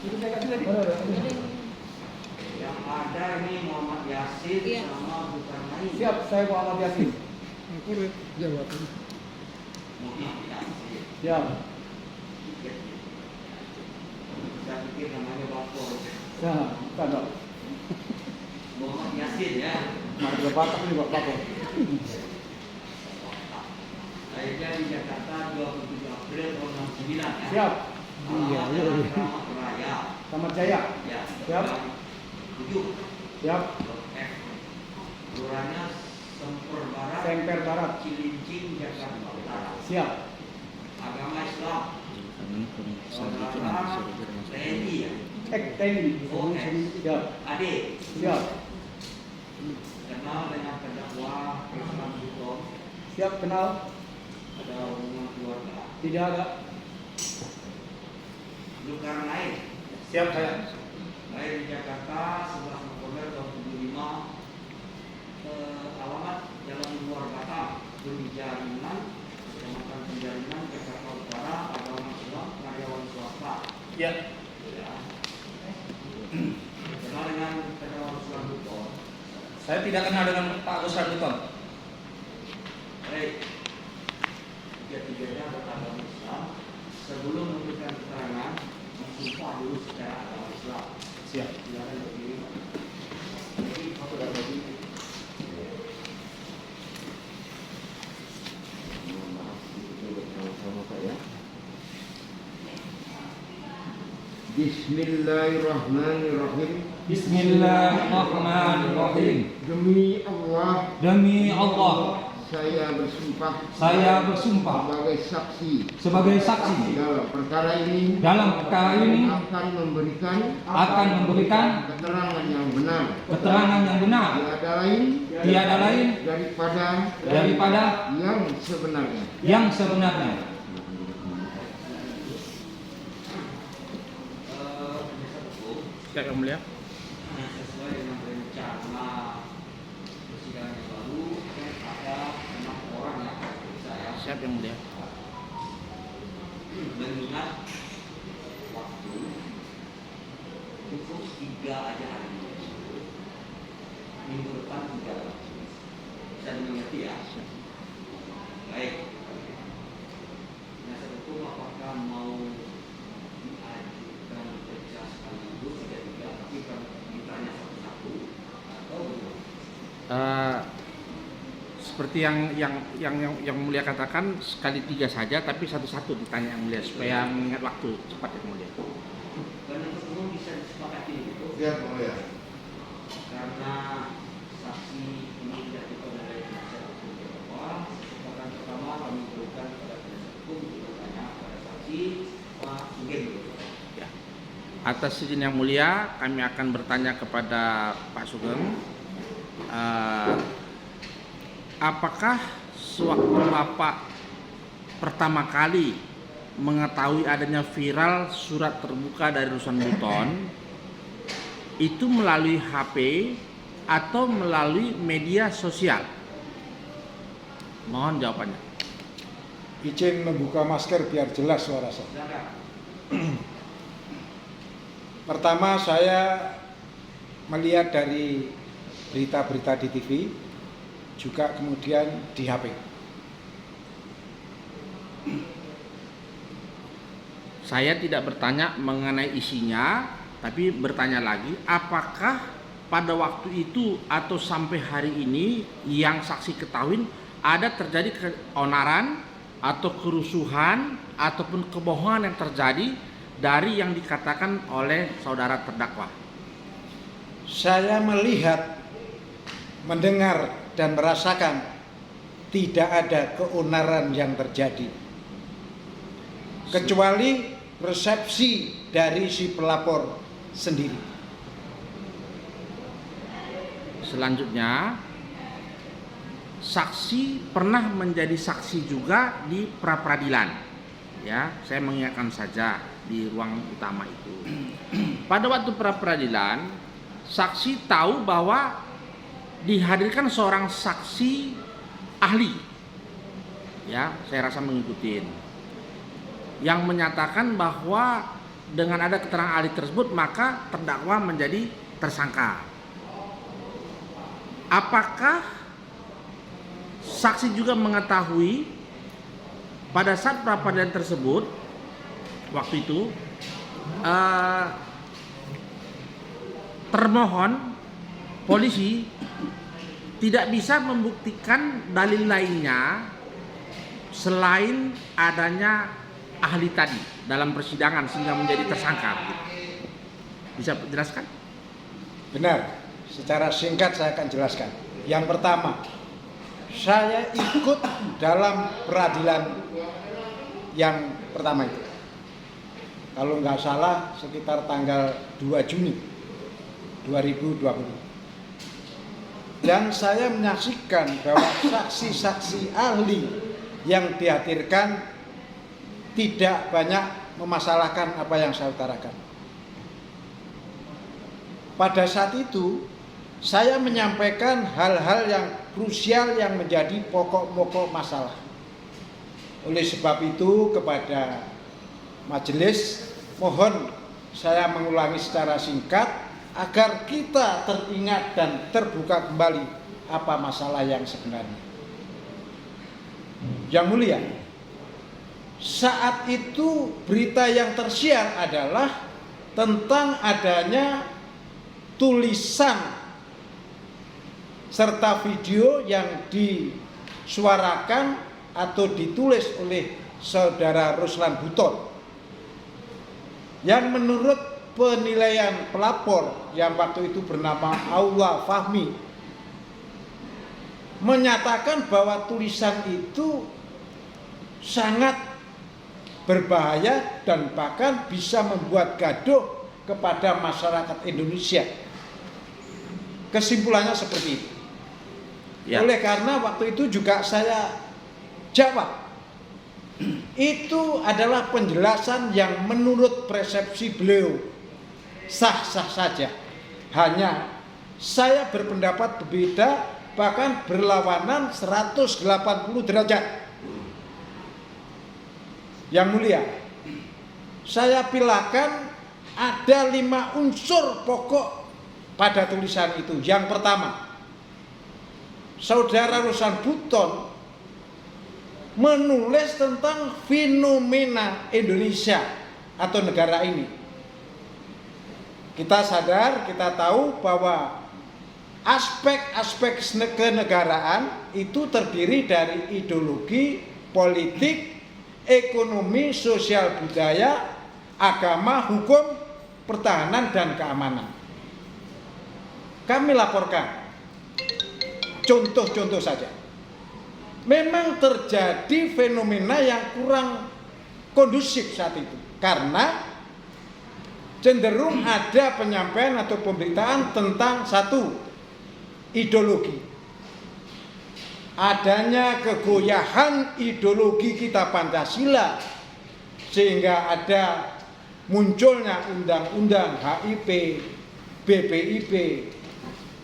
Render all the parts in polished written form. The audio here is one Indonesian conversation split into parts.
Yang ada ini Muhammad Yasin sama bukan lain. Siap, saya Muhammad Yasin. Jawab. Muhammad Yasin. Siap. Saya pikir namanya Bapak. Nah, bukan dok. Muhammad Yasin ya. Nah, udah Batak nih Bapak. Lahirnya di Jakarta 27 April tahun 69 ya. Siap. Alamat Kramat Raya. Tamat Jaya. Ya. Siap. 7. Siap. F. Kelurahannya Semper Barat. Semper Barat. Cilincing, Jakarta Utara. Siap. Agama Islam. Saudara TNI ya. TNI. Oh, Siap. Adik. Siap. Kenal dengan terdakwa Irfan Sutom. Siap, kenal. Ada hubungan keluarga. Tidak ada. Karena lain. Siap saya. Lahir di Jakarta 11 November tahun 75. Alamat Jalan Luar Batam, Penjarinan, Kecamatan Penjarinan, Jakarta Utara. Agama Islam, karyawan swasta. Ya. Ya. Kenal dengan terdakwa Ruslan Buton. Saya tidak kenal dengan Pak Ruslan Buton. Baik. Tiga-tiganya beragama Islam. Sebelum memberikan keterangan, mensumpah dulu secara agama Islam. Siap. Silakan berdiri. Jadi, foto dan berdiri. Bismillahirrahmanirrahim. Bismillahirrahmanirrahim. Demi Allah, Demi Allah, saya bersumpah sebagai saksi dalam perkara ini akan memberikan keterangan yang benar, tiada lain daripada yang sebenarnya. Siap yang mulia. Sesuai dengan rencana persidangan yang lalu, ada 6 orang yang akan diperiksa ya. Siap yang mulia. Mengingat waktu cukup 3 aja hari ini. Minggu depan 3 lagi. Bisa dimengerti ya? Baik. Penasihat hukum apakah mau diajukan periksa sekaligus 3-3 tapi kan ditanya satu-satu atau Seperti yang mulia katakan, sekali 3 saja, tapi satu-satu ditanya yang mulia supaya mengingat waktu cepat yang mulia. penuntut umum bisa disepakati gitu? Siap, mulia. Karena saksi ini tidak diperoleh dari penasihat hukum terdakwa. Kesempatan pertama kami berikan kepada penasihat hukum untuk bertanya kepada saksi Pak Sugeng. Ya. Atas izin yang mulia, kami akan bertanya kepada Pak Sugeng. Apakah sewaktu Bapak pertama kali mengetahui adanya viral surat terbuka dari Ruslan Buton itu melalui HP atau melalui media sosial? Mohon jawabannya. Izin membuka masker biar jelas suara saya. Silakan. Pertama, saya melihat dari berita-berita di TV, juga kemudian di HP. Saya tidak bertanya mengenai isinya, tapi bertanya lagi, apakah pada waktu itu atau sampai hari ini yang saksi ketahui ada terjadi keonaran atau kerusuhan ataupun kebohongan yang terjadi dari yang dikatakan oleh saudara terdakwa? Saya melihat, mendengar, dan merasakan tidak ada keonaran yang terjadi, kecuali persepsi dari si pelapor sendiri. Selanjutnya, saksi pernah menjadi saksi juga di pra-peradilan. Ya, saya mengingatkan saja di ruang utama itu. Pada waktu pra-peradilan, saksi tahu bahwa dihadirkan seorang saksi ahli. Ya, saya rasa mengikuti. Yang menyatakan bahwa dengan ada keterangan ahli tersebut maka terdakwa menjadi tersangka. Apakah saksi juga mengetahui pada saat pra-peradilan tersebut waktu itu termohon polisi tidak bisa membuktikan dalil lainnya selain adanya ahli tadi dalam persidangan sehingga menjadi tersangka? Bisa jelaskan? Benar, secara singkat saya akan jelaskan. Yang pertama, saya ikut dalam peradilan yang pertama itu. Kalau nggak salah sekitar tanggal 2 Juni 2020. Dan saya menyaksikan bahwa saksi-saksi ahli yang dihadirkan tidak banyak memasalahkan apa yang saya utarakan. Pada saat itu saya menyampaikan hal-hal yang krusial yang menjadi pokok-pokok masalah. Oleh sebab itu kepada majelis mohon saya mengulangi secara singkat agar kita teringat dan terbuka kembali apa masalah yang sebenarnya. Yang mulia, saat itu berita yang tersiar adalah tentang adanya tulisan serta video yang disuarakan atau ditulis oleh saudara Ruslan Buton yang menurut penilaian pelapor yang waktu itu bernama Aula Fahmi menyatakan bahwa tulisan itu sangat berbahaya dan bahkan bisa membuat gaduh kepada masyarakat Indonesia. Kesimpulannya seperti itu. Ya. Oleh karena waktu itu juga saya jawab, itu adalah penjelasan yang menurut persepsi beliau sah-sah saja. Hanya saya berpendapat berbeda, bahkan berlawanan 180 derajat. Yang mulia, saya pilahkan ada 5 unsur pokok pada tulisan itu. Yang pertama, saudara Ruslan Buton menulis tentang fenomena Indonesia atau negara ini. Kita sadar, kita tahu bahwa aspek-aspek kenegaraan itu terdiri dari ideologi, politik, ekonomi, sosial budaya, agama, hukum, pertahanan, dan keamanan. Kami laporkan contoh-contoh saja. Memang terjadi fenomena yang kurang kondusif saat itu karena cenderung ada penyampaian atau pemberitaan tentang satu, ideologi. Adanya kegoyahan ideologi kita Pancasila sehingga ada munculnya undang-undang HIP, BPIP,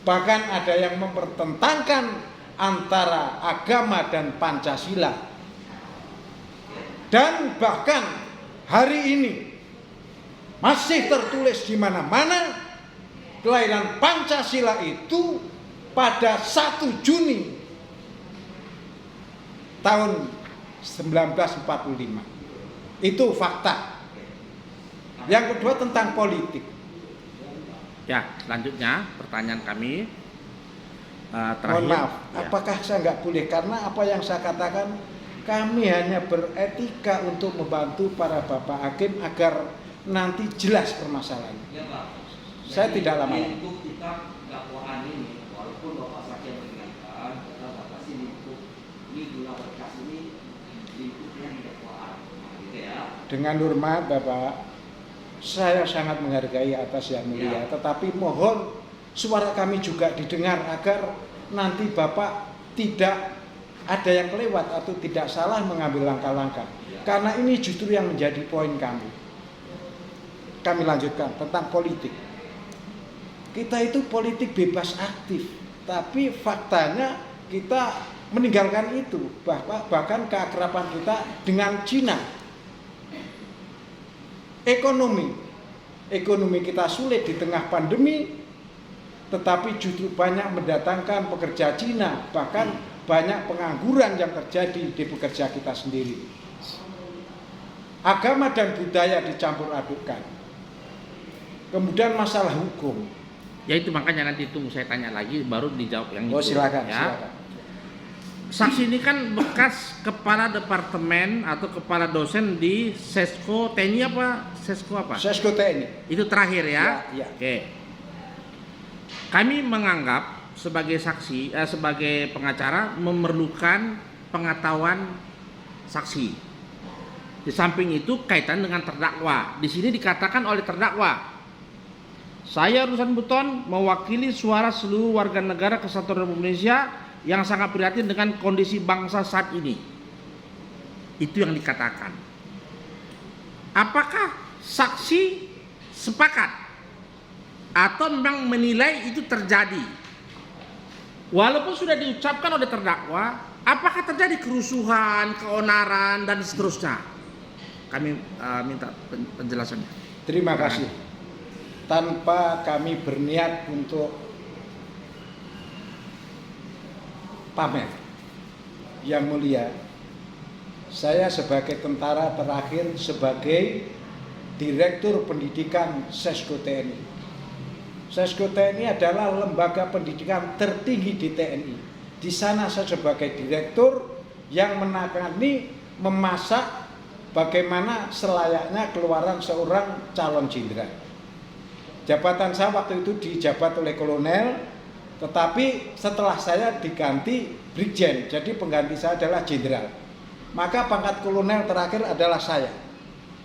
bahkan ada yang mempertentangkan antara agama dan Pancasila. Dan bahkan hari ini masih tertulis di mana-mana kelahiran Pancasila itu pada 1 Juni tahun 1945. Itu fakta. Yang kedua tentang politik. Ya, selanjutnya pertanyaan kami terakhir. Mohon maaf, ya. apakah saya nggak boleh? Karena apa yang saya katakan, kami hanya beretika untuk membantu para bapak hakim agar nanti jelas permasalahannya. Ya Pak. Saya tidak lama. Untuk kita dakwaan ini, walaupun Bapak saksi yang mengingatkan, kita batasi untuk ini guna berkas ini lingkupnya di dakwaan, gitu ya. Dengan hormat Bapak, saya sangat menghargai atas yang mulia, tetapi mohon suara kami juga didengar agar nanti Bapak tidak ada yang kelewat atau tidak salah mengambil langkah-langkah. Karena ini justru yang menjadi poin kami. Kami lanjutkan tentang politik. Kita itu politik bebas aktif, tapi faktanya kita meninggalkan itu. Bahkan keakraban kita dengan Cina. Ekonomi kita sulit di tengah pandemi, tetapi justru banyak mendatangkan pekerja Cina, bahkan banyak pengangguran yang terjadi di pekerja kita sendiri. Agama dan budaya dicampur adukkan. Kemudian masalah hukum. Ya itu makanya nanti tunggu saya tanya lagi baru dijawab yang Oh itu. silakan, Ya. silakan. Saksi ini kan bekas kepala departemen atau kepala dosen di Sesko TNI apa? Sesko apa? Sesko TNI. Itu terakhir ya. Ya, ya. Oke. Kami menganggap sebagai saksi, sebagai pengacara memerlukan pengetahuan saksi. Di samping itu kaitan dengan terdakwa. Di sini dikatakan oleh terdakwa, saya Ruslan Buton mewakili suara seluruh warga negara Kesatuan Republik Indonesia yang sangat prihatin dengan kondisi bangsa saat ini. Itu yang dikatakan. Apakah saksi sepakat atau memang menilai itu terjadi? Walaupun sudah diucapkan oleh terdakwa, apakah terjadi kerusuhan, keonaran dan seterusnya? Kami minta penjelasannya. Terima kasih. Tanpa kami berniat untuk pamer, yang mulia, saya sebagai tentara terakhir sebagai Direktur Pendidikan Sesko TNI. Sesko TNI adalah lembaga pendidikan tertinggi di TNI. Di sana saya sebagai direktur yang menangani, memasak bagaimana selayaknya keluaran seorang calon jenderal. Jabatan saya waktu itu dijabat oleh kolonel, tetapi setelah saya diganti brigjen, jadi pengganti saya adalah jenderal. Maka pangkat kolonel terakhir adalah saya.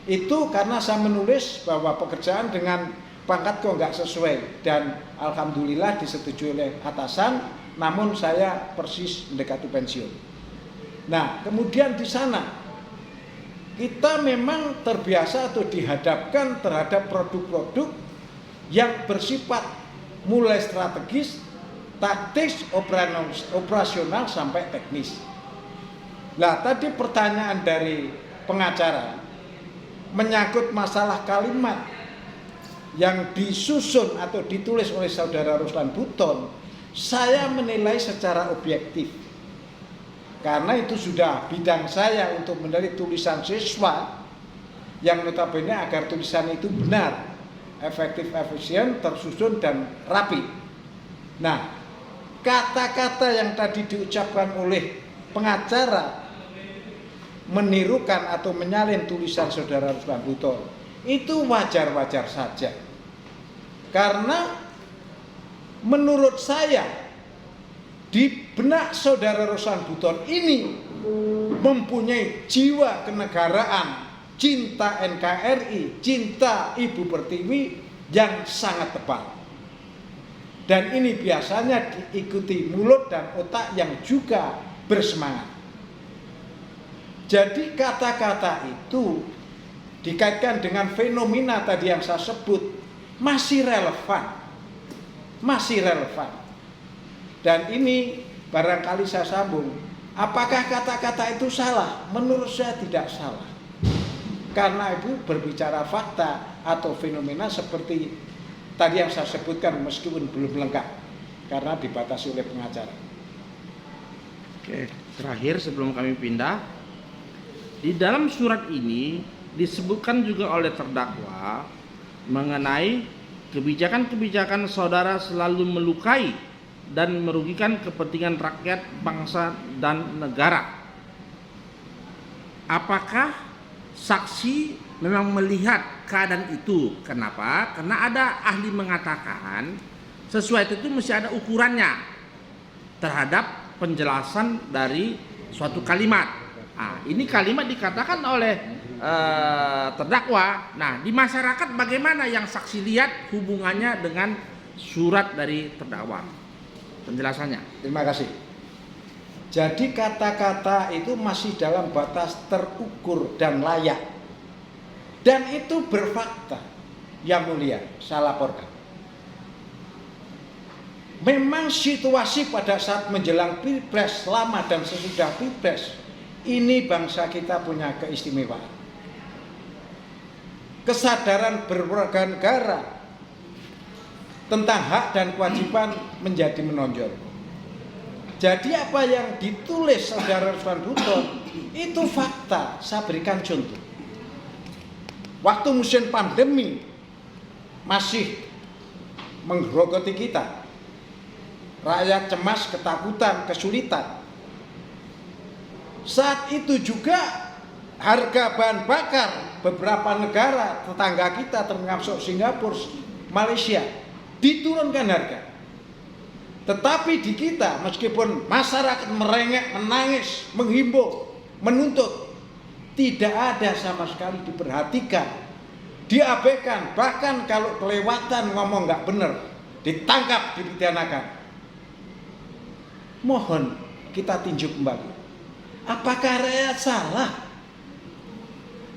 Itu karena saya menulis bahwa pekerjaan dengan pangkat kok nggak sesuai, dan alhamdulillah disetujui oleh atasan, namun saya persis mendekati pensiun. Nah, kemudian di sana kita memang terbiasa atau dihadapkan terhadap produk-produk yang bersifat mulai strategis, taktis, operasional sampai teknis. Nah, tadi pertanyaan dari pengacara menyangkut masalah kalimat yang disusun atau ditulis oleh saudara Ruslan Buton, saya menilai secara objektif. Karena itu sudah bidang saya untuk menulis tulisan siswa yang notabene agar tulisan itu benar, efektif, efisien, tersusun dan rapi. Nah, kata-kata yang tadi diucapkan oleh pengacara menirukan atau menyalin tulisan saudara Ruslan Buton itu wajar-wajar saja. Karena menurut saya di benak saudara Ruslan Buton ini mempunyai jiwa kenegaraan, cinta NKRI, cinta Ibu Pertiwi yang sangat tebal. Dan ini biasanya diikuti mulut dan otak yang juga bersemangat. Jadi kata-kata itu dikaitkan dengan fenomena tadi yang saya sebut masih relevan. Masih relevan. Dan ini barangkali saya sambung. Apakah kata-kata itu salah? Menurut saya tidak salah. Karena Ibu berbicara fakta atau fenomena seperti tadi yang saya sebutkan meskipun belum lengkap. Karena dibatasi oleh pengacara. Oke, terakhir sebelum kami pindah, di dalam surat ini disebutkan juga oleh terdakwa mengenai kebijakan-kebijakan saudara selalu melukai dan merugikan kepentingan rakyat, bangsa, dan negara. Apakah saksi memang melihat keadaan itu? Kenapa? Karena ada ahli mengatakan sesuatu itu mesti ada ukurannya terhadap penjelasan dari suatu kalimat. Nah, ini kalimat dikatakan oleh terdakwa. Nah, di masyarakat bagaimana yang saksi lihat hubungannya dengan surat dari terdakwa? Penjelasannya. Terima kasih. Jadi kata-kata itu masih dalam batas terukur dan layak. Dan itu berfakta. Yang mulia, saya laporkan. Memang situasi pada saat menjelang Pilpres lama dan sesudah Pilpres, ini bangsa kita punya keistimewaan. kesadaran berwarga negara tentang hak dan kewajiban menjadi menonjol. Jadi apa yang ditulis saudara Ruslan Buton itu fakta. Saya berikan contoh. Waktu musim pandemi masih menggerogoti kita, rakyat cemas, ketakutan, kesulitan. Saat itu juga harga bahan bakar beberapa negara tetangga kita termasuk Singapura, Malaysia diturunkan harga. Tetapi di kita meskipun masyarakat merengek, menangis, menghimbau, menuntut, tidak ada sama sekali diperhatikan, diabaikan. Bahkan kalau kelewatan ngomong nggak benar, ditangkap, dipidanakan. Mohon kita tinjau kembali. Apakah rakyat salah?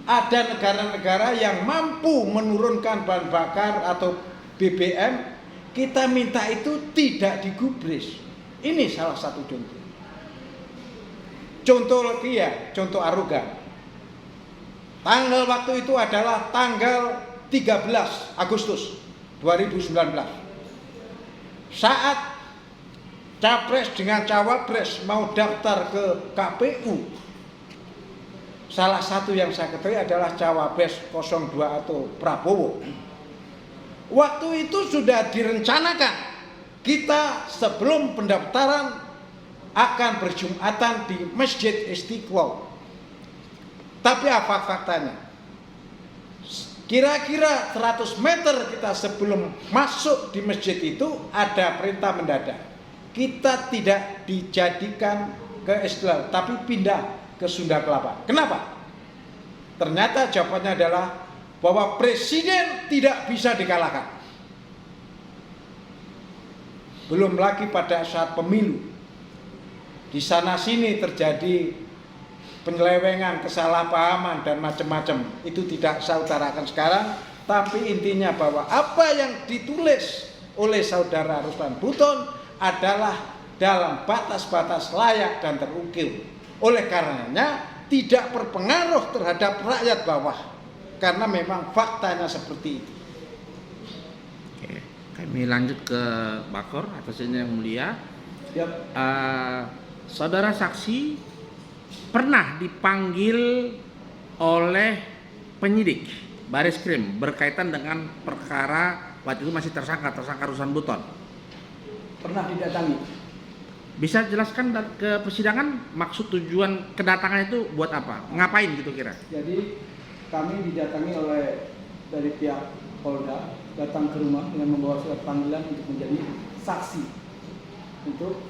Ada negara-negara yang mampu menurunkan bahan bakar atau BBM, kita minta itu tidak digubris. Ini salah satu contoh. Contoh lagi ya, contoh arogan. Tanggal waktu itu adalah tanggal 13 Agustus 2019. Saat Capres dengan Cawapres mau daftar ke KPU, salah satu yang saya ketahui adalah Cawapres 02 atau Prabowo. Waktu itu sudah direncanakan kita sebelum pendaftaran akan berjumatan di Masjid Istiqlal. Tapi apa faktanya? Kira-kira 100 meter kita sebelum masuk di masjid itu ada perintah mendadak. Kita tidak dijadikan ke Istiqlal, tapi pindah ke Sunda Kelapa. Kenapa? Ternyata jawabannya adalah bahwa presiden tidak bisa dikalahkan. Belum lagi pada saat pemilu, di sana sini terjadi penyelewengan, kesalahpahaman dan macam-macam. Itu tidak saya utarakan sekarang, tapi intinya bahwa apa yang ditulis oleh saudara Ruslan Buton adalah dalam batas-batas layak dan terukur. Oleh karenanya tidak berpengaruh terhadap rakyat bawah, karena memang faktanya seperti itu. Oke, kami lanjut ke Bakor atas izin yang mulia. Saudara saksi pernah dipanggil oleh penyidik Baris Krim berkaitan dengan perkara waktu itu masih tersangka Ruslan Buton. Pernah didatangi. Bisa jelaskan ke persidangan maksud tujuan kedatangan itu buat apa? Ngapain gitu kira? Jadi kami didatangi oleh dari pihak Polda, datang ke rumah dengan membawa surat panggilan untuk menjadi saksi untuk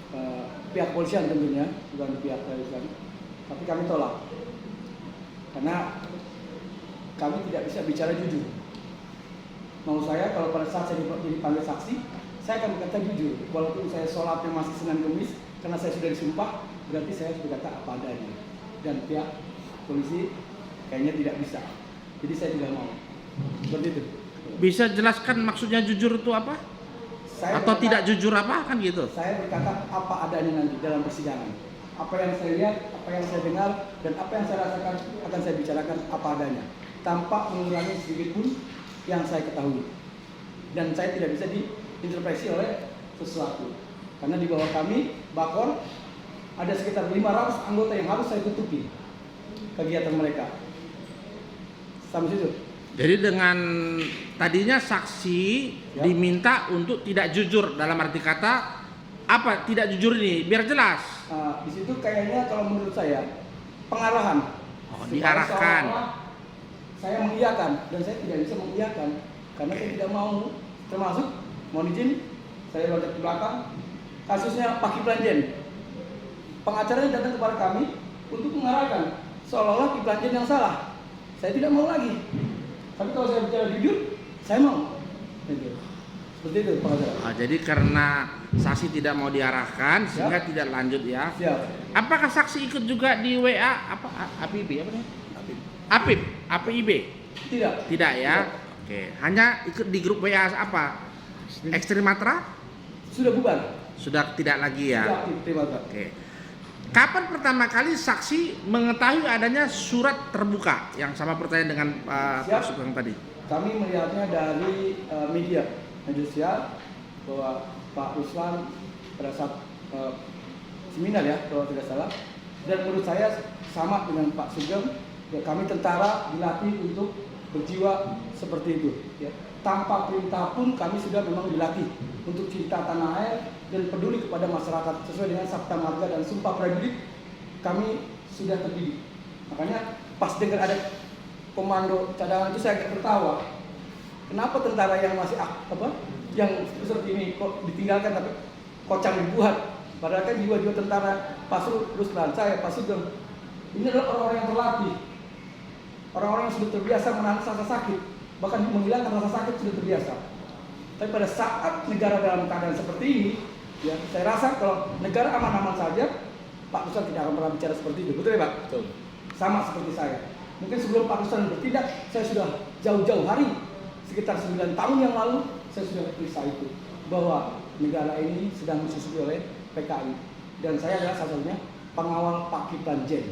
pihak polisian tentunya, bukan pihak polisian. Tapi kami tolak karena kami tidak bisa bicara jujur. Mau saya kalau pada saat saya dipanggil saksi, saya akan berkata jujur. Walaupun saya sholatnya masih Senin Kemis, karena saya sudah disumpah, berarti saya harus berkata apa adanya. Dan pihak polisi kayaknya tidak bisa. Jadi saya tidak mau. Seperti itu. Bisa jelaskan maksudnya jujur itu apa? Atau tidak jujur apa kan gitu? Saya berkata apa adanya nanti dalam persidangan. Apa yang saya lihat, apa yang saya dengar, dan apa yang saya rasakan akan saya bicarakan apa adanya, tanpa mengurangi sedikit pun yang saya ketahui. Dan saya tidak bisa diintervensi oleh sesuatu. Karena di bawah kami, Bakor, ada sekitar 500 anggota yang harus saya tutupi kegiatan mereka. Sampai situ. Jadi dengan tadinya saksi diminta untuk tidak jujur, dalam arti kata apa tidak jujur ini biar jelas. Di situ kayaknya kalau menurut saya pengarahan. Diarahkan. Saya mengiyakan dan saya tidak bisa mengiyakan karena saya tidak mau, termasuk mohon izin saya loncat ke belakang kasusnya Pak Kiflan Zen. Pengacaranya datang kepada kami untuk mengarahkan seolah-olah Kiflan Zen yang salah. Saya tidak mau lagi. Tapi kalau saya bicara jujur, saya mau. Seperti itu pengacara. Jadi karena saksi tidak mau diarahkan sehingga tidak lanjut ya. Siap. Apakah saksi ikut juga di WA apa APIB apa namanya? APIB? Tidak. Tidak ya. Oke, hanya ikut di grup WA apa? Ekstrim Matra? Sudah bubar. Sudah tidak lagi ya. Sudah aktif, terima kasih. Oke. Kapan pertama kali saksi mengetahui adanya surat terbuka yang sama pertanyaan dengan Pak Sugeng tadi? kami melihatnya dari media sosial bahwa Pak Ruslan pada saat seminar ya kalau tidak salah, dan menurut saya sama dengan Pak Sugeng, ya, kami tentara dilatih untuk berjiwa seperti itu ya. Tanpa perintah pun kami sudah memang dilatih untuk cinta tanah air dan peduli kepada masyarakat sesuai dengan Sabta Marga dan Sumpah Prajurit. Kami sudah terdidik. Makanya pas dengar ada komando cadangan itu saya agak tertawa. Kenapa tentara yang masih yang seperti ini kok ditinggalkan tapi kocang dibuat? Padahal kan jiwa-jiwa tentara Pak Ruslan, saya Pak Sugeng, ini adalah orang-orang yang terlatih, orang-orang yang sudah terbiasa menahan rasa sakit, bahkan menghilangkan rasa sakit sudah terbiasa. Tapi pada saat negara dalam keadaan seperti ini, ya saya rasa kalau negara aman-aman saja, Pak Ruslan tidak akan pernah bicara seperti itu, betul ya Pak? Betul. Sama seperti saya. Mungkin sebelum Pak Ruslan bertindak, saya sudah jauh-jauh hari, sekitar 9 tahun yang lalu, saya sudah periksa itu bahwa negara ini sedang disusui oleh PKI dan saya adalah salah satunya pengawal Pak Kiplan Jen.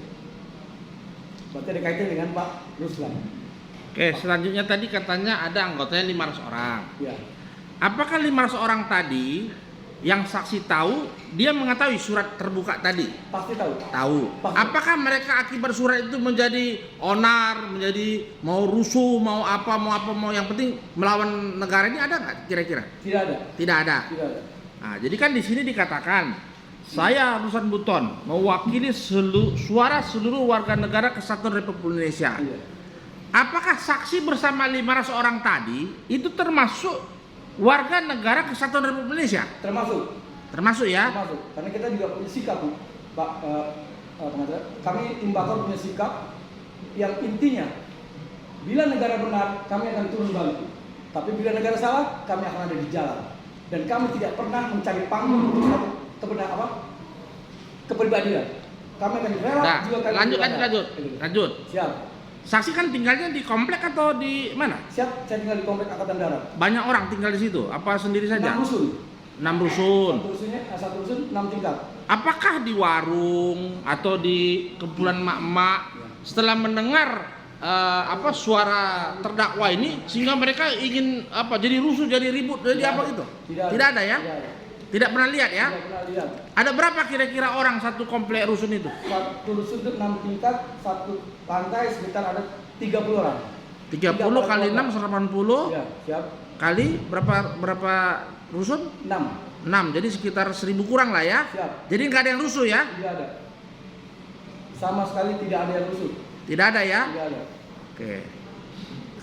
Berarti ada kaitan dengan Pak Ruslan. Oke, selanjutnya tadi katanya ada anggotanya 500 orang. Ya, Apakah 500 orang tadi yang saksi tahu dia mengetahui surat terbuka tadi? pasti tahu. Tahu. Pasti. Apakah mereka akibat surat itu menjadi onar, menjadi mau rusuh, mau yang penting melawan negara ini, ada nggak kira-kira? Tidak ada. Tidak ada. Tidak ada. Nah, jadi kan di sini dikatakan saya Ruslan Buton mewakili suara seluruh warga negara Kesatuan Republik Indonesia. Iya. Apakah saksi bersama 500 orang tadi itu termasuk warga negara Kesatuan Republik Indonesia? Termasuk Ya? termasuk karena kita juga punya sikap Pak pengacara. Kami tim bakar punya sikap yang intinya bila negara benar kami akan turun balik, tapi bila negara salah kami akan ada di jalan, dan kami tidak pernah mencari panggung untuk kepribadian. Kami akan rela Nah, juga kami lanjut. Siap. Saksi kan tinggalnya di komplek atau di mana? Siap, saya tinggal di komplek Angkatan Darat. Banyak orang tinggal di situ? Apa sendiri 6 saja? rusun. 6 rusun. Satu rusun 6 tingkat. Apakah di warung atau di kumpulan mak-mak setelah mendengar suara terdakwa ini sehingga mereka ingin jadi rusuh, jadi ribut, jadi apa gitu? Tidak ada ya? Tidak ada. Tidak pernah lihat ya? Tidak pernah lihat. Ada berapa kira-kira orang satu komplek rusun itu? Satu rusun itu 6 tingkat, satu lantai sekitar ada 30 orang. 30 kali 6 180 Ya, siap. kali berapa rusun? 6. 6, jadi sekitar 1000 kurang lah ya. Siap. Jadi nggak ada yang rusuh ya? Tidak ada. Sama sekali tidak ada yang rusuh. Tidak ada ya? Tidak ada. Oke.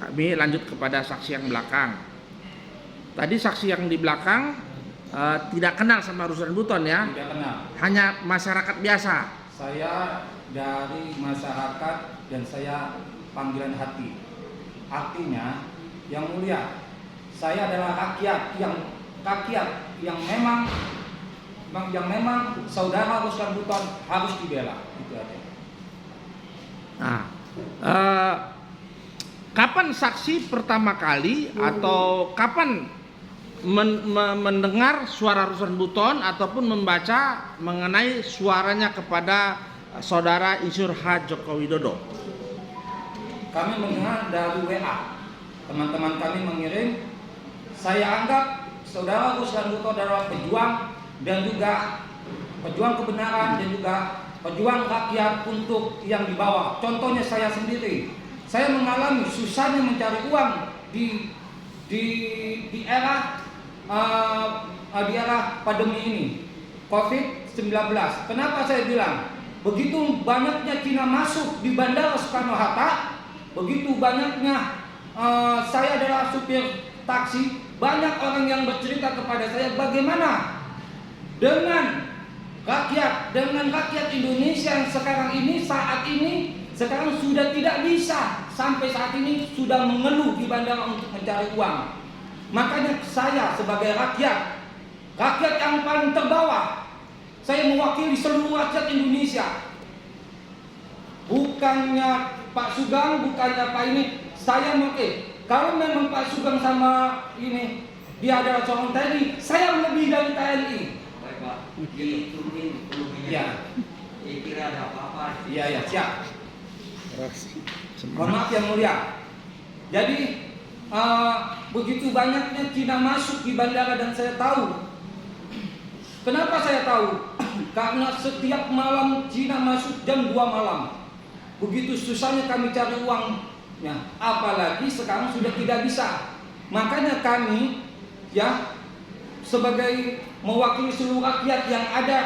Kami lanjut kepada saksi yang belakang. Tadi saksi yang di belakang tidak kenal sama Ruslan Buton ya? Tidak kenal. Hanya masyarakat biasa. Saya dari masyarakat dan saya panggilan hati. Artinya, yang mulia, saya adalah rakyat yang memang saudara Ruslan Buton harus dibela. Itu aja. Nah, kapan saksi pertama kali atau kapan mendengar suara Ruslan Buton ataupun membaca mengenai suaranya kepada saudara Insinyur H. Joko Widodo? Kami mendengar dari WA. Teman-teman kami mengirim. Saya anggap saudara Ruslan Buton adalah pejuang dan juga pejuang kebenaran dan juga pejuang rakyat untuk yang di bawah. Contohnya saya sendiri. Saya mengalami susahnya mencari uang di era pandemi ini, COVID-19. Kenapa saya bilang? Begitu banyaknya Cina masuk di Bandara Soekarno-Hatta, begitu banyaknya saya adalah supir taksi, banyak orang yang bercerita kepada saya bagaimana dengan rakyat Indonesia yang sekarang ini, saat ini, sekarang sudah tidak bisa, sampai saat ini sudah mengeluh di bandara untuk mencari uang. Makanya saya sebagai rakyat yang paling terbawah, saya mewakili seluruh rakyat Indonesia. Bukannya Pak Sugeng, bukannya Pak ini, saya kalau memang Pak Sugeng sama ini dia adalah seorang TNI, saya lebih dari TNI. Baik Pak, diturunin volumenya. Ya. Kira ada apa-apa. Iya, siap. Mohon maaf yang mulia. Jadi begitu banyaknya Cina masuk di bandara dan saya tahu. Kenapa saya tahu? Karena setiap malam Cina masuk jam 2 malam. Begitu susahnya kami cari uangnya. Apalagi sekarang sudah tidak bisa. Makanya kami ya sebagai mewakili seluruh rakyat yang ada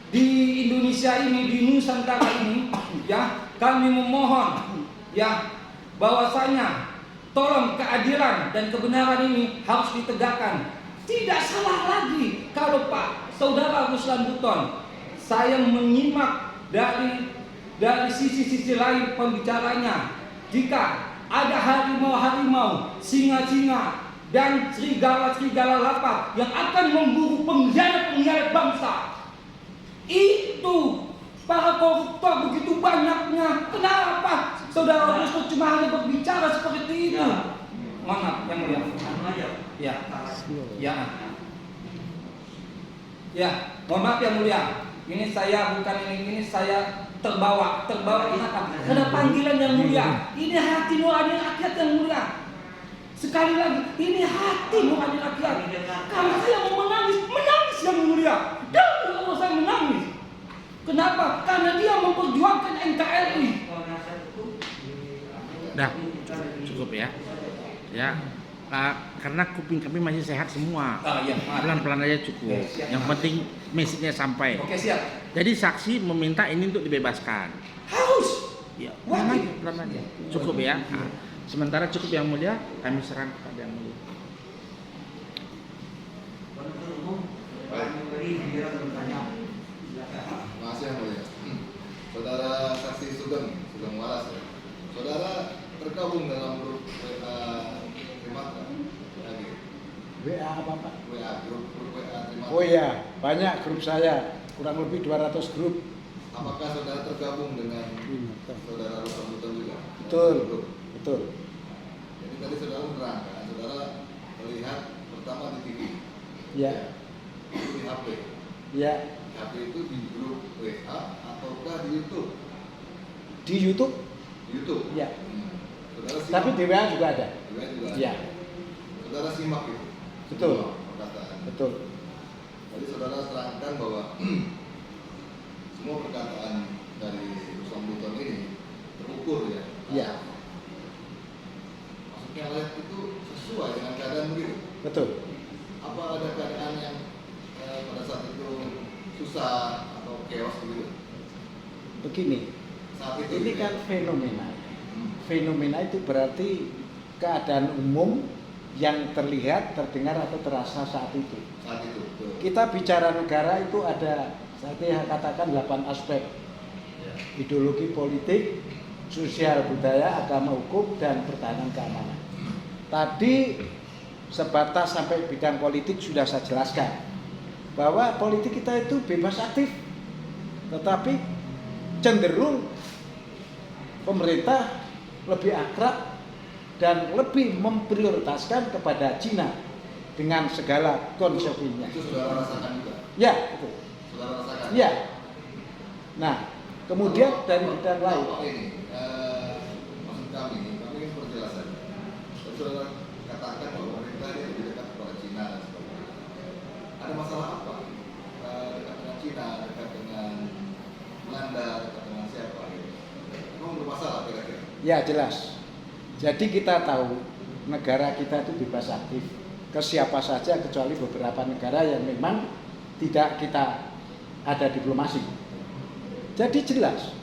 di Indonesia ini, di Nusantara ini, ya kami memohon ya bahwasanya tolong keadilan dan kebenaran ini harus ditegakkan. Tidak salah lagi kalau Pak Saudara Ruslan Buton, saya menyimak dari sisi-sisi lain pembicaranya. Jika ada harimau-harimau, singa-singa, dan serigala-serigala lapar yang akan memburu pengkhianat-pengkhianat bangsa, itu para koruptor begitu banyaknya. Kenapa Saudara Ruslan cuma hanya berbicara seperti itu? Maaf, yang mulia. Ya. Ya. Ya, mohon maaf yang mulia. Ini saya bukan ini saya terbawa kenapa? Karena panggilan yang mulia. Ini hati nurani rakyat yang mulia. Sekali lagi, ini hati nurani rakyat. Kalau saya mau menangis yang mulia. Dan kalau saya menangis. Kenapa? Karena dia memperjuangkan NKRI. Dah, cukup ya. Ya, karena kuping kami masih sehat semua. Iya, Pelan-pelan aja cukup. Yang penting message-nya sampai. Oke, siap. Jadi saksi meminta ini untuk dibebaskan. Harus. Ya, pelan aja. Cukup ya. Nah, sementara cukup yang mulia, kami serang kepada yang mulia. Penuntut umum, beri giliran bertanya. Silakan. Makasih yang mulia. Saudara saksi Sugeng Waras ya. Saudara tergabung dalam grup WA Trimatra. WA apa Pak? WA grup WA Trimatra. Oh iya, banyak grup saya, kurang lebih 200 grup. Apakah saudara tergabung dengan saudara Ruslan Buton juga? Betul, Grup. betul. Jadi tadi saudara menerangkan, saudara melihat pertama di TV, Ya, itu di HP. ya. Di HP itu di grup WA ataukah di YouTube? Di YouTube, Di YouTube. ya. Saudara simak. Tapi di WA juga ada. Di WA juga. Ya, Saudara simak itu. Betul. Semua perkataan. betul. Tadi saudara terangkan bahwa semua perkataan dari Ruslan Buton ini terukur ya. Ya, Maksudnya lihat itu sesuai dengan keadaan begitu. betul. Apa ada keadaan yang pada saat itu susah atau chaos begitu? Begini, Saat itu ini gitu kan ya? fenomena. Fenomena itu berarti keadaan umum yang terlihat, terdengar atau terasa saat itu. Saat itu. Betul. Kita bicara negara itu ada, saya katakan 8 aspek. Ya. Ideologi politik, sosial budaya, agama hukum, dan pertahanan keamanan. Tadi sebatas sampai bidang politik sudah saya jelaskan bahwa politik kita itu bebas aktif, tetapi cenderung pemerintah lebih akrab dan lebih memprioritaskan kepada Cina dengan segala konsekuensinya. Itu saudara rasakan juga. Ya, betul. Saudara rasakan. Ya. Nah, kemudian dari bidang lain. Apa ini? Maksud kami ingin perjelasan. Tadi saudara katakan bahwa pemerintah ini lebih dekat kepada Cina dan sebagainya. Ada masalah apa? Dekat dengan Cina, dekat dengan Belanda, dekat dengan siapa? Memang bermasalah kira-kira? Ya, jelas. Jadi kita tahu negara kita itu bebas aktif ke siapa saja kecuali beberapa negara yang memang tidak kita ada diplomasi. Jadi jelas.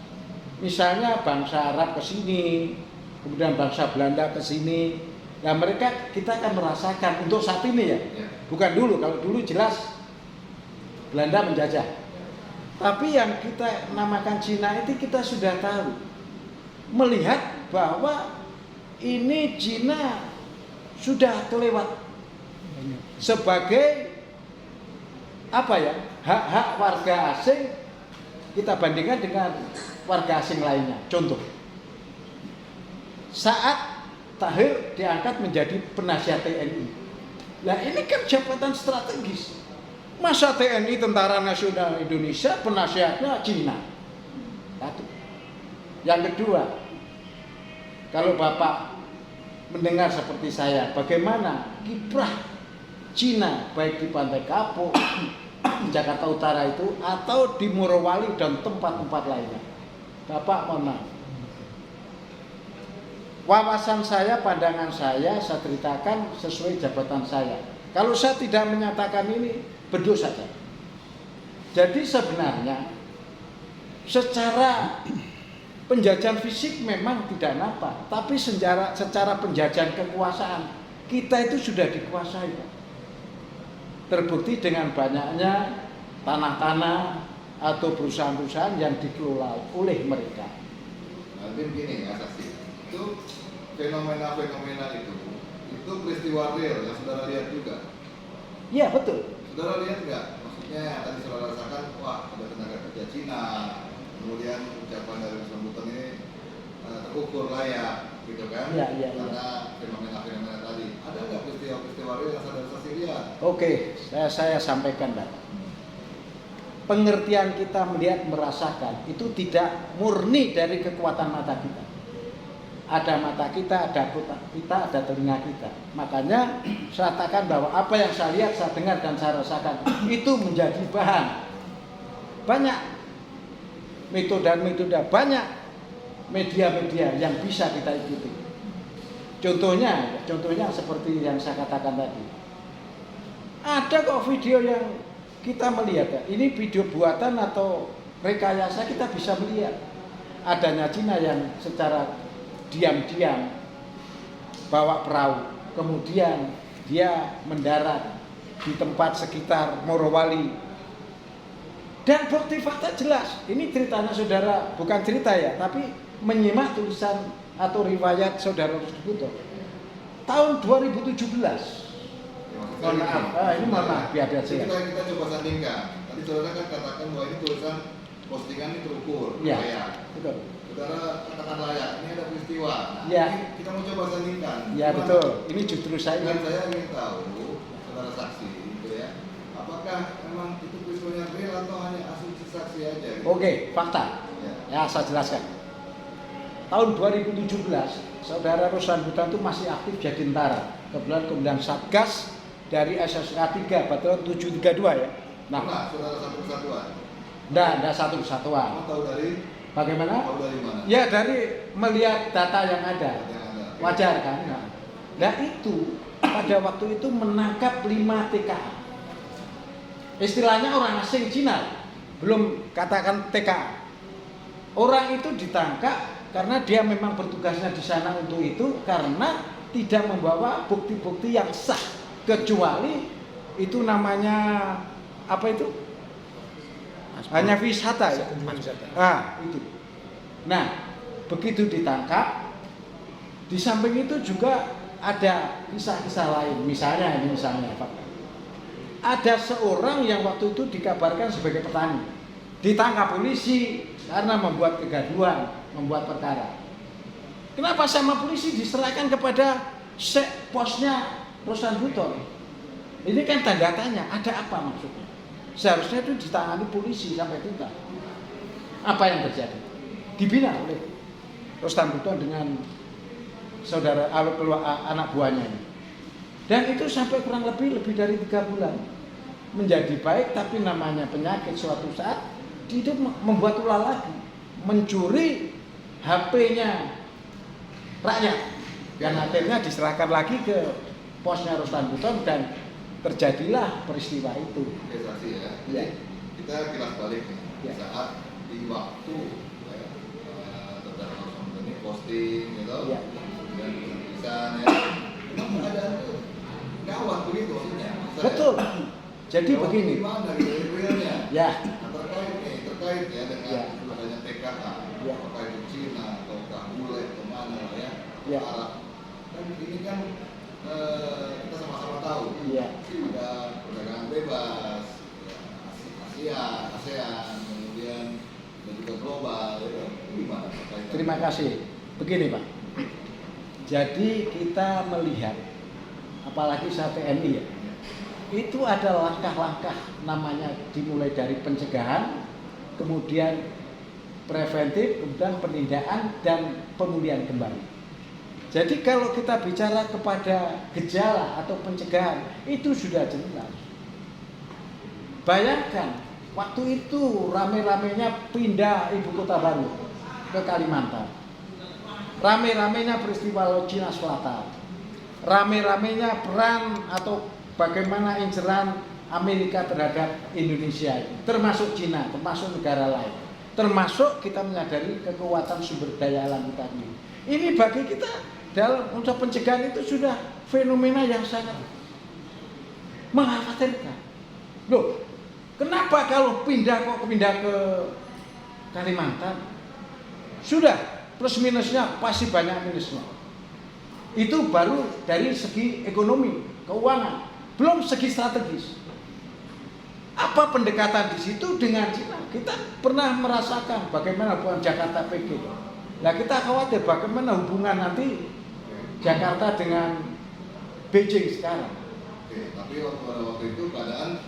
Misalnya bangsa Arab ke sini, kemudian bangsa Belanda ke sini. Nah, mereka kita akan merasakan untuk saat ini ya. Bukan dulu, kalau dulu jelas Belanda menjajah. Tapi yang kita namakan Cina itu kita sudah tahu. Melihat bahwa ini Cina sudah kelewat sebagai apa ya, hak-hak warga asing kita bandingkan dengan warga asing lainnya. Contoh, saat Tahir diangkat menjadi penasihat TNI. Nah, ini kan jabatan strategis. Masa TNI Tentara Nasional Indonesia penasihatnya Cina? Satu. Yang kedua, kalau Bapak mendengar seperti saya bagaimana kiprah Cina baik di Pantai Kapuk, di Jakarta Utara itu, atau di Morowali dan tempat-tempat lainnya. Bapak mohon maaf, wawasan saya, pandangan saya ceritakan sesuai jabatan saya. Kalau saya tidak menyatakan ini, berdosa saya. Jadi sebenarnya secara penjajahan fisik memang tidak nampak, tapi secara penjajahan kekuasaan kita itu sudah dikuasai, Pak. Terbukti dengan banyaknya tanah-tanah atau perusahaan-perusahaan yang dikelola oleh mereka. Nanti begini ya saksi, itu fenomena-fenomena itu peristiwa real yang saudara lihat juga. Iya betul. Saudara lihat nggak? Maksudnya tadi saudara rasakan, wah ada tenaga kerja Cina, kemudian ucapan dari sambutan ini terukur layak, gitu kan? Iya. Karena fenomena-fenomena tadi, ada nggak peristiwa-peristiwa real yang saudara saksi lihat? Oke, saya sampaikan, Pak. Pengertian kita melihat, merasakan itu tidak murni dari kekuatan mata kita. Ada mata kita, ada otak kita, ada telinga kita. Makanya saya katakan bahwa apa yang saya lihat, saya dengar, dan saya rasakan itu menjadi bahan. Banyak metode, banyak media-media yang bisa kita ikuti. Contohnya seperti yang saya katakan tadi. Ada kok video yang kita melihat, ini video buatan atau rekayasa, kita bisa melihat adanya Cina yang secara diam-diam bawa perahu, kemudian dia mendarat di tempat sekitar Morowali, dan bukti fakta jelas. Ini ceritanya saudara, bukan cerita ya, tapi menyimak tulisan atau riwayat saudara tersebut tahun 2017. Mohon maaf, ini mohon maaf biar dia jelas. Kita coba sandingkan. Tadi saudara kan katakan bahwa ini tulisan postingan ini terukur, Ya, layak. betul. Saudara katakan layak, ini ada peristiwa. Nah, Ya. ini kita mau coba sandingkan. Ya Gimana? betul. Ini justru saya Dan saya ingin tahu, saudara saksi, gitu ya, apakah memang itu peristiwanya real atau hanya asumsi saksi aja? Gitu? Oke, fakta. Ya, saya jelaskan. Tahun 2017, saudara Rosan Butan itu masih aktif jadi tentara. Kemudian Satgas dari SSK 3, Batalion 732 ya. Nah, saudara satu kesatuan. Enggak satu kesatuan. Kamu tahu dari? Bagaimana? Tahu dari mana? Ya dari melihat data yang ada. Yang ada. Wajar kan? Nah itu pada waktu itu menangkap 5 TKA. Istilahnya orang asing Cina, belum katakan TKA. Orang itu ditangkap karena dia memang bertugasnya di sana untuk itu, karena tidak membawa bukti-bukti yang sah, kecuali itu namanya apa itu? Hanya wisata ya. Itu. Nah, begitu ditangkap, di samping itu juga ada kisah-kisah lain. Misalnya Pak. Ada seorang yang waktu itu dikabarkan sebagai petani, ditangkap polisi karena membuat kegaduhan, membuat perkara. Kenapa sama polisi diserahkan kepada posnya Rosan Buton? Ini kan tanda tanya, ada apa maksudnya? Seharusnya itu ditangani polisi sampai tuntas. Apa yang terjadi? Dibina oleh Rosan Buton dengan saudara anak buahnya ini. Dan itu sampai kurang lebih dari 3 bulan. Menjadi baik, tapi namanya penyakit suatu saat itu membuat ulah lagi, mencuri HP-nya rakyat, dan akhirnya diserahkan lagi ke posnya Rosan Buton, dan terjadilah peristiwa itu. Oke, saksi ya. Ya. Kita kilas balik nih. Ya. Saat di waktu tentara Rosan Buton ini posting gitu, Ya. dan tulisan ya. Memang keadaan itu gawat begitu maksudnya. Betul. Jadi Gawat begini. Gimana gitu realnya? Ya. Nah, terkait ya dengan Ya. adanya TKA, Ya. apakah itu Cina ataukah bule kemana lah ya? Ya. Arab. Dan ini kan kita sama-sama tahu. Iya. Ada perdagangan bebas, ya, ASEAN, kemudian dan juga global. Ya. Gimana? Terima kasih. Begini Pak. Jadi kita melihat, apalagi saat TNI ya, itu ada langkah-langkah, namanya dimulai dari pencegahan, kemudian preventif, kemudian penindakan dan pemulihan kembali. Jadi kalau kita bicara kepada gejala atau pencegahan, itu sudah jelas. Bayangkan, waktu itu rame-ramenya pindah ibu kota baru ke Kalimantan. Rame-ramenya peristiwa Laut Cina Selatan. Rame-ramenya perang atau bagaimana inceran Amerika terhadap Indonesia, termasuk Cina, termasuk negara lain. Termasuk kita menyadari kekuatan sumber daya alam kita ini. Ini bagi kita dalam untuk pencegahan itu sudah fenomena yang sangat mengkhawatirkan. Loh, kenapa kalau pindah ke Kalimantan? Sudah plus minusnya pasti banyak minusnya. Itu baru dari segi ekonomi, keuangan, belum segi strategis. Apa pendekatan di situ dengan Cina? Kita pernah merasakan bagaimana hubungan Jakarta Peking. Nah, kita khawatir bagaimana hubungan nanti Jakarta dengan Beijing sekarang. Oke, tapi waktu itu keadaan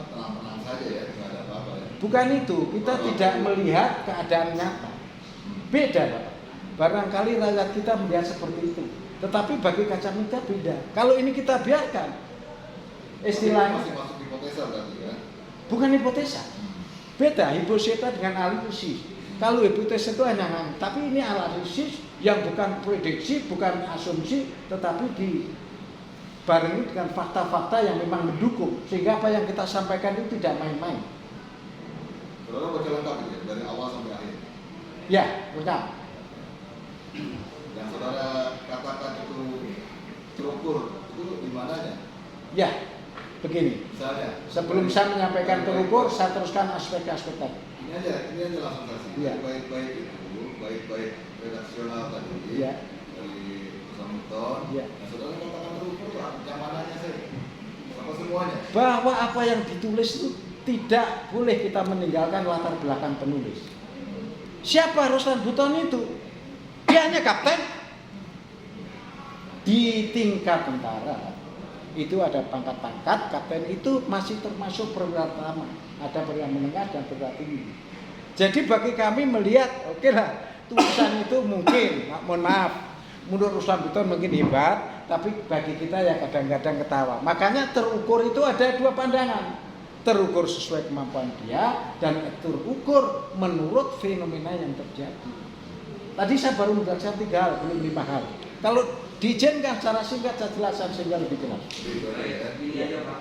tenang-tenang saja ya, tidak ada apa-apa ya. Bukan itu, kita tidak melihat keadaan nyata. Beda, Pak. Barangkali rakyat kita melihat seperti itu. Tetapi bagi kacamata beda. Kalau ini kita biarkan, istilahnya Masih masuk hipotesa berarti ya. bukan hipotesa. Beda hipotesa dengan analisis. Kalau hipotesa itu hanya tapi ini analisis yang bukan prediksi, bukan asumsi, tetapi dibarengi dengan fakta-fakta yang memang mendukung. Sehingga apa yang kita sampaikan itu tidak main-main. Saudara baca lengkap ya, dari awal sampai akhir. Ya, lengkap. Yang saudara katakan itu terukur, itu di mananya? Ya, begini. Misalnya. Sebelum saya menyampaikan terukur, saya teruskan aspek-aspek tadi. Ini aja langsung kasih. Iya. Baik-baik itu, baik-baik redaksional tadi. Iya. Dari Sambuton. Iya. Nah, saudara katakan terukur, yang mananya saya? Apa semuanya? Bahwa apa yang ditulis itu tidak boleh kita meninggalkan latar belakang penulis. Siapa Ruslan Buton itu? Dia hanya kapten. Di tingkat tentara itu ada pangkat-pangkat, kapten itu masih termasuk perwira pertama, ada perwira menengah dan perwira tinggi. Jadi bagi kami melihat, oke lah, tulisan itu mungkin, mohon maaf, menurut Ruslan Buton mungkin hebat, tapi bagi kita ya kadang-kadang ketawa. Makanya terukur itu ada dua pandangan, terukur sesuai kemampuan dia dan terukur menurut fenomena yang terjadi. Tadi saya baru menjelaskan 3 hal, belum 5 hal. Kalau diizinkan secara singkat saya jelaskan sehingga lebih jelas. Ini aja Pak,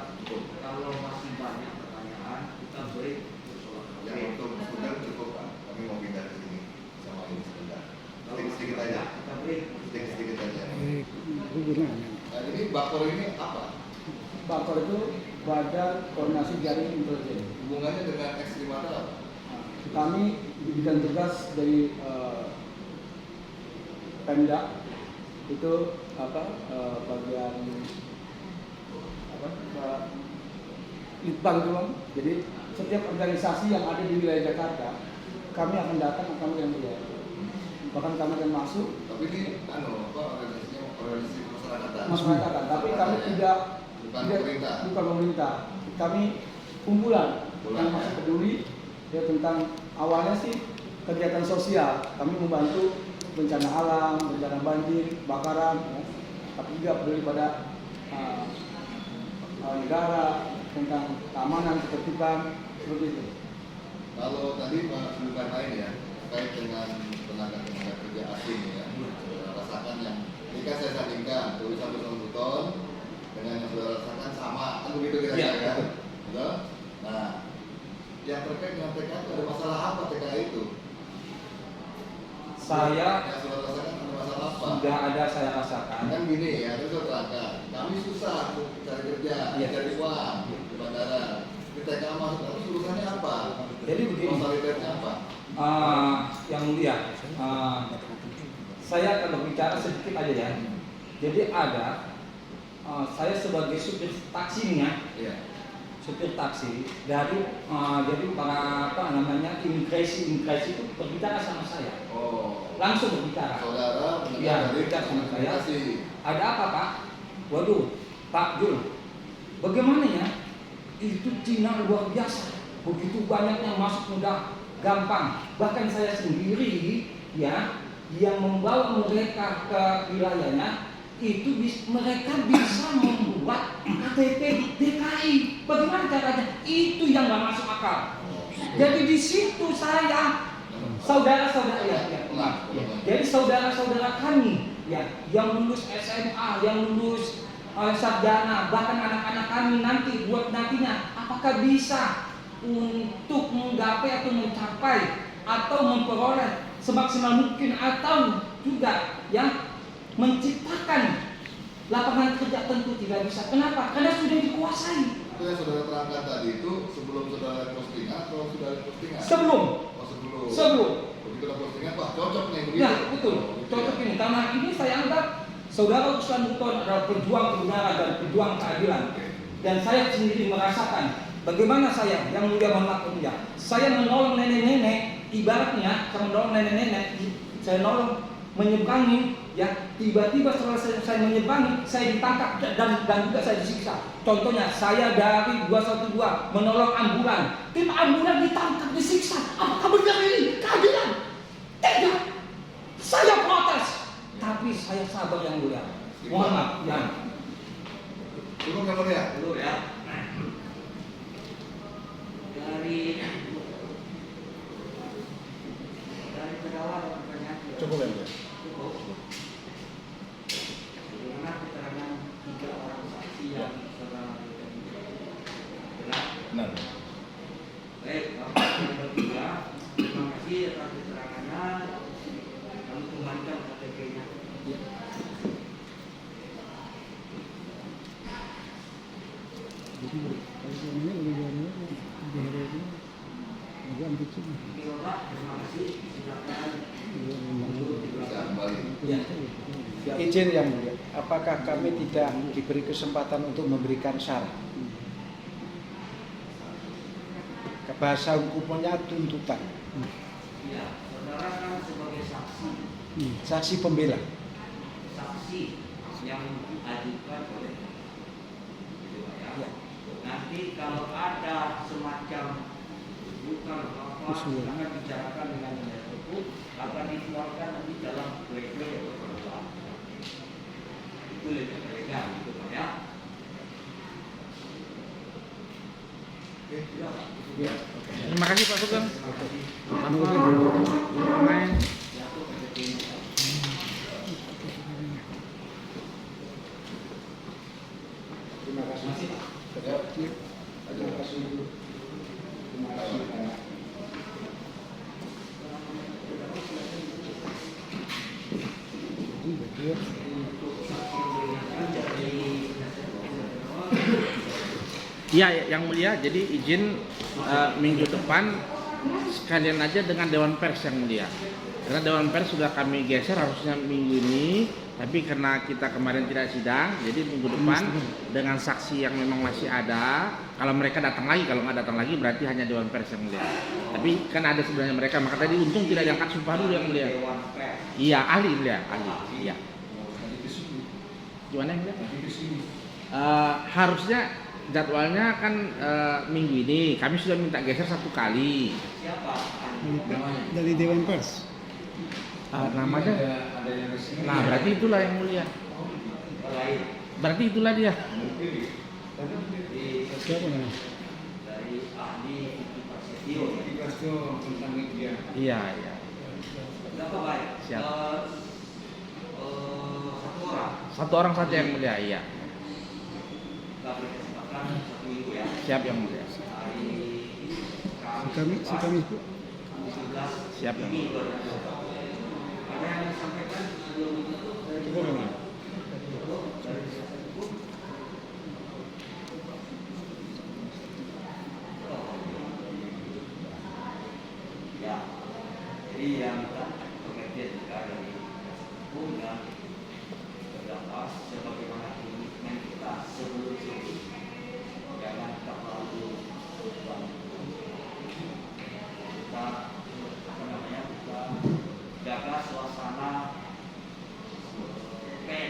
kalau masih banyak pertanyaan kita break Yang untuk sebentar cukup Pak. Kami mau pindah ke sini sama ini sebentar. Sedikit aja. Kita break. Sedikit aja. Hubungannya. Ini bakor ini apa? Bakor itu Badan Koordinasi Jaring Intelijen. Hubungannya dengan ekstrimata apa? Kami diberikan tugas dari Pemda itu bagian Litbang Tuan. Jadi setiap organisasi yang ada di wilayah Jakarta kami akan datang akan melihat. Bahkan kami akan masuk. Tapi ini organisasi masyarakatan. Masyarakatan. Tapi kami tidak pemerintah. bukan pemerintah. Kami kumpulan yang masih peduli ya, tentang awalnya sih kegiatan sosial. Kami membantu bencana alam, bencana banjir, kebakaran, ya. Tapi juga peduli pada negara, tentang keamanan, ketertiban, seperti itu. Kalau tadi Pak bukan lain ya, terkait dengan tenaga kerja asing ya, saudara rasakan yang jika saya sandingkan tulisan Buton dengan yang saudara rasakan sama, kan begitu kira-kira kan? Betul? Nah, yang terkait dengan TKI itu ada masalah apa TKI itu? Saya Yang saudara rasakan ada masalah apa? sudah ada saya rasakan. Kan gini ya, itu terangkan. Kami susah untuk cari kerja, Iya. cari uang di bandara. Di TKI masuk, terus urusannya apa? Jadi begini. Konsolidasinya apa? Yang mulia, saya akan berbicara sedikit aja ya. Jadi ada, saya sebagai supir taksinya, Iya. supir taksi dari jadi para imigrasi itu berbicara sama saya, Oh. langsung berbicara. Saudara Iya, mendengar dari berbicara sama saya. komunikasi. Ada apa Pak? Waduh, Pak Jul, bagaimana ya? Itu Cina luar biasa, begitu banyak yang masuk mudah, gampang. Bahkan saya sendiri ya yang membawa mereka ke wilayahnya itu mereka bisa membuat KTP DKI. Bagaimana caranya? Itu yang nggak masuk akal. Jadi di situ saya saudara-saudara jadi saudara-saudara kami yang lulus SMA, yang lulus sarjana, bahkan anak-anak kami nanti buat nantinya apakah bisa untuk menggapai atau mencapai atau memperoleh semaksimal mungkin atau juga menciptakan lapangan kerja, tentu tidak bisa. Kenapa? Karena sudah dikuasai. Itu yang saudara terangkan tadi itu sebelum saudara postingan atau sudah postingan? Sebelum. Oh, sebelum. Sebelum. Begitu ada postingan, wah cocok nih begitu. Ya, betul. Cocok ini. Karena ini saya anggap saudara Ruslan Buton adalah pejuang kebenaran dan pejuang keadilan. Dan saya sendiri merasakan bagaimana saya yang mulia Muhammad saya menolong nenek-nenek, ibaratnya saya menolong nenek-nenek, saya nolong menyeberangi, tiba-tiba setelah saya menyeberangi, saya ditangkap dan juga saya disiksa. Contohnya saya dari 212 menolong ambulan, tim ambulan ditangkap, disiksa. Apakah benar ini keadilan? Tidak. Saya protes, tapi saya sabar yang mulia. Mohon maaf, Dulu nggak boleh ya? Dulu ya. Dari terdakwa ada pertanyaan. Cukup ya, Mulia. Cukup. Bagaimana keterangan 3 orang saksi yang saudara berikan? Benar? Benar. Baik, Bapak yang bertiga, terima kasih atas keterangannya. Kami kembalikan KTP-nya. Bapak, terima kasih. Silakan. Bisa kembali. Izin yang mulia, apakah kami tidak diberi kesempatan untuk memberikan syarat? Bahasa hukumnya tuntutan, Ya, saudara kan sebagai saksi, saksi pembela. saksi yang diajukan oleh gitu ya. Nanti kalau ada semacam bukan apa akan bicarakan dengan penasihat hukum, akan dikeluarkan nanti dalam play-play atau perbuatan. Itu lebih elegan gitu Pak ya. Oke, sudah Pak. Ya. Terima kasih Pak Sugeng. Jatuh KTP-nya. Terima kasih. Terima kasih. Terima kasih. Iya, yang mulia. Jadi izin minggu depan sekalian aja dengan Dewan Pers yang mulia. Karena Dewan Pers sudah kami geser harusnya minggu ini, tapi karena kita kemarin tidak sidang, jadi minggu depan dengan saksi yang memang masih ada. Kalau mereka datang lagi, kalau nggak datang lagi berarti hanya Dewan Pers yang mulia. Tapi kan ada sebenarnya mereka, maka tadi untung tidak diangkat sumpah dulu yang mulia. Iya, ahli mulia, ahli. Iya. Gimana yang mulia? Harusnya jadwalnya kan minggu ini. Kami sudah minta geser 1 kali. Siapa? Dari Dewan Pers. Namanya? Nah, berarti itulah yang mulia. Berarti itulah dia. Siapa namanya? Dari ahli Prasetyo. Iya, iya. Berapa baik? Siap. 1 orang. 1 orang saja yang mulia, iya. Kita beri kesempatan 1 minggu ya. Siap yang mulia. Hari Kami 17 Siap yang Juni mulia. 2020. Ada yang disampaikan sebelum itu dari Cukup ya, Mulia? dari penasihat hukum? Ya, jadi yang pengertian juga dari hukum dan terdakwa sebagaimana komitmen kita sebelum jangan terlalu kita apa namanya kita jaga suasana kayak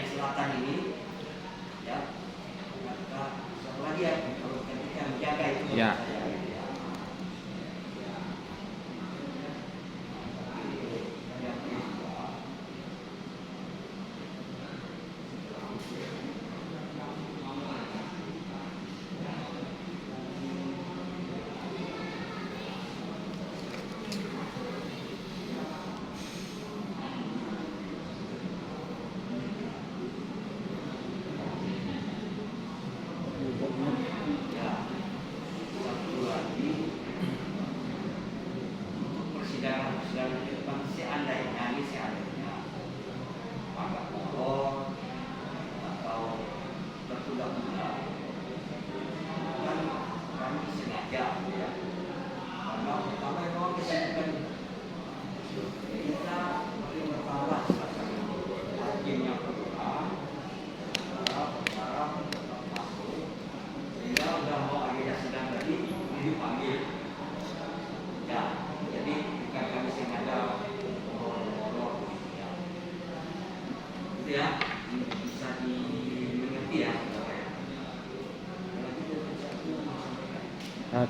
Iya.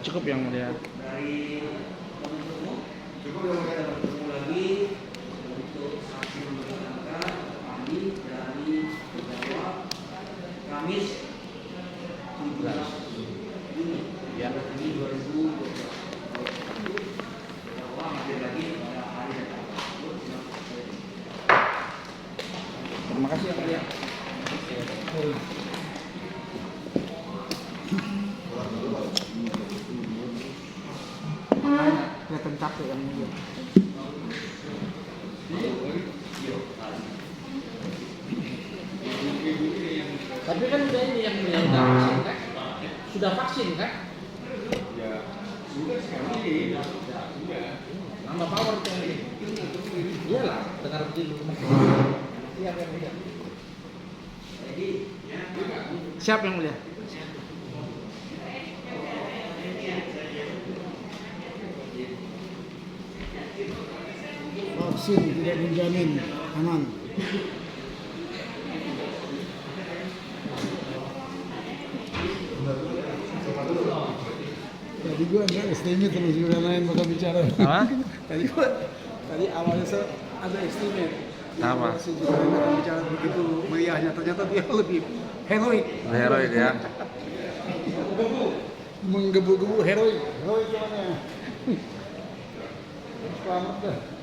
Cukup yang mulia. Dari penuntut umum, Cukup yang mulia. bertemu lagi untuk saksi menerangkan kami dari terdakwa Kamis 17 Juni Ya. ini 2021. Terdakwa hadir lagi pada hari dan tanggal tersebut. Terima kasih yang mulia. Kelihatan capek yang mulia. Tapi kan udah ini yang mulia udah vaksin kan? Sudah vaksin kan? Ya, sudah sekarang ini. Nambah power tuh yang ini. Iyalah, dengar dulu. Siap yang mulia. Siap yang mulia. Vaksin tidak menjamin aman. Tadi gua nggak estimate terus juga lain bakal bicara. Apa? Tadi awalnya ada estimate. Apa? Si Julian akan bicara begitu meriahnya, ternyata dia lebih heroik. Heroik ya. Menggebu-gebu heroik. Heroik gimana? Selamat dah.